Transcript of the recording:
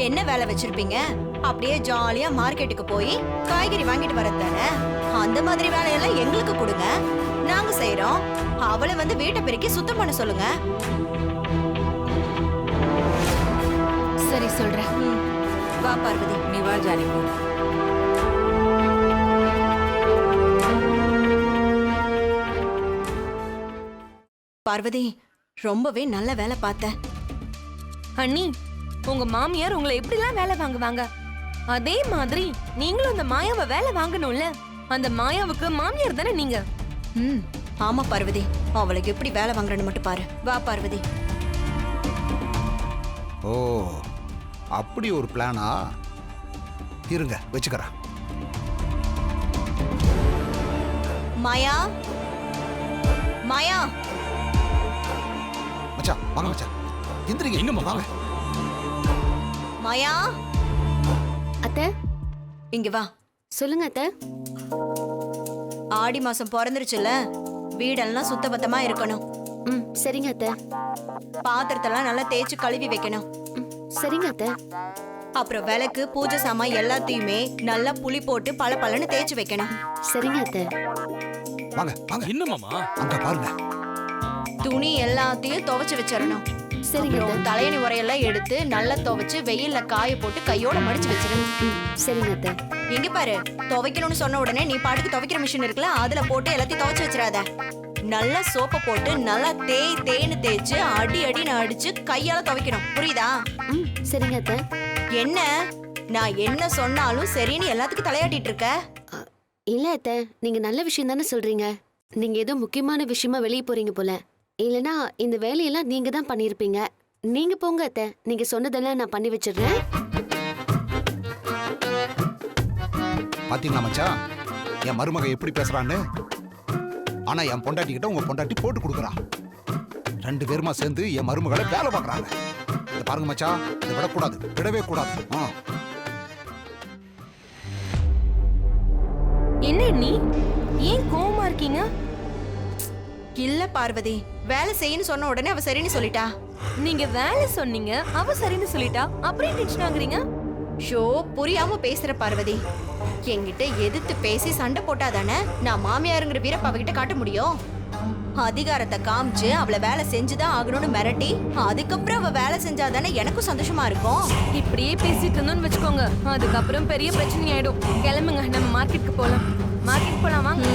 என்ன வேலை வச்சிருப்பீங்க? அப்படியே ஜாலியா மார்க்கெட்டுக்கு போய் காய்கறி வாங்கிட்டு வரது தானே. அந்த மாதிரி வேலையெல்லாம் எங்களுக்கு கொடுங்க, நாங்க செய்யறோம். அவளை வந்து வீட்டை பெருக்கி சுத்தம் பண்ண சொல்லுங்க. சரி சொல்றேன். வா பார்வதி. நீ வா ஜானகி. பார்வதி, ரொம்பவே நல்ல வேலை பார்த்த. அண்ணி, உங்க மாமியார் உங்களை எப்படிலாம் வேலை வாங்குவாங்க, அதே மாதிரி நீங்களும் அந்த மாயாவை வேலை வாங்கணும்ல. அந்த மாயாவுக்கு மாமியார் தானே நீங்க. ஆமா பார்வதி, அவளுக்கு எப்படி வேலை வாங்குறன்னு மட்டும் பாரு. வா பார்வதி. ஓ, அப்படி ஒரு பிளானா? இருங்க வச்சுக்கிறேன். மாயா, மாயா. மச்சான் வாங்க மச்சான், எந்திரிங்க. எங்கம்மா? வாங்க. மாயா, அத்தை இங்க வா. சொல்லுங்க அத்தை. ஆடி மாசம் பிறந்துருச்சுல, வீடெல்லாம் சுத்தபத்தமா இருக்கணும். சரிங்க அத்தை. பாத்திரத்தெல்லாம் நல்லா தேய்ச்சி கழுவி வைக்கணும். சரிங்க அத்தை. அப்புறம் விளக்கு, பூஜை சாமான் எல்லாத்தையுமே நல்லா புளி போட்டு பளபளன்னு தேய்ச்சி வைக்கணும். சரிங்க அத்தை. வாங்க வாங்க. என்னமாமா? அங்க பாருங்க. துணி எல்லாத்தையும் துவைச்சு வச்சிடணும். சரிங்க அத்தை. அப்புறம் தலையணி உரையெல்லாம் எடுத்து நல்லா துவைச்சு வெயில்ல காய போட்டு கையோட மடிச்சு வச்சிடணும். சரிங்க அத்தை. எங்க பாரு, துவைக்கணும்னு சொன்ன உடனே நீ பாட்டுக்கு துவைக்கிற மிஷின் இருக்குல்ல, அதுல போட்டு எல்லாத்தையும் துவைச்சு வச்சிடாத. நல்லா சோப்பை போட்டு நல்லா தேய்னு தேய்ச்சு அடி அடின்னு அடிச்சு கையால துவைக்கணும். புரியுதா? சரிங்க அத்தை. என்ன, நான் என்ன சொன்னாலும் சரின்னு எல்லாத்துக்கும் தலையாட்டிட்டு இருக்க? இல்ல அத்தை, நீங்க நல்ல விஷயம் தானே சொல்றீங்க. நீங்க ஏதோ முக்கியமான விஷயமா வெளியே போறீங்க போல. இல்லனா இந்த வேலையெல்லாம் நீங்க தான் பண்ணிருப்பீங்க. நீங்க போங்க அத்தை, நீங்க சொன்னதெல்லாம் நான் பண்ணி வச்சிடுறேன். பாத்தீங்களா மச்சான், என் மருமக எப்படி பேசுறான்னு? ஆனா என் பொண்டாட்டி கிட்ட உங்க பொண்டாட்டி போட்டு கொடுக்குறா. 2 பேருமா சேர்ந்து என் மருமகளை வேலை பார்க்கறாங்க. இத பாருங்க மச்சான், இதை விடக்கூடாது, விடவே கூடாது. என்ன நீ ஏன் கோவமா இருக்கீங்க? இல்ல பார்வதி, வேலை செய்யன்னு சொன்ன உடனே அவ சரின்னு சொல்லிட்டா. நீங்க வேலை சொன்னீங்க, அவ சரின்னு சொல்லிட்டா, அப்படியே டென்ஷன் ஆகுறீங்க. ஷோ, புரியாம பேசுற பார்வதி. என்கிட்ட எதிர்த்து பேசி சண்டை போட்டாதானே நான் மாமியாருங்கிற வீரப்ப அவகிட்ட காட்ட முடியும். அதிகாரத்தை காமிச்சு அவளை வேலை செஞ்சுதான் ஆகணும்னு மிரட்டி அதுக்கப்புறம் அவ வேலை செஞ்சாதானே எனக்கும் சந்தோஷமா இருக்கும். இப்படியே பேசிட்டு இருந்தோம்னு வச்சுக்கோங்க, அதுக்கப்புறம் பெரிய பிரச்சனை ஆயிடும். கிளம்புங்க, நம்ம மார்க்கெட்டுக்கு போலாம். மார்க்கெட் போலாம் வாங்க.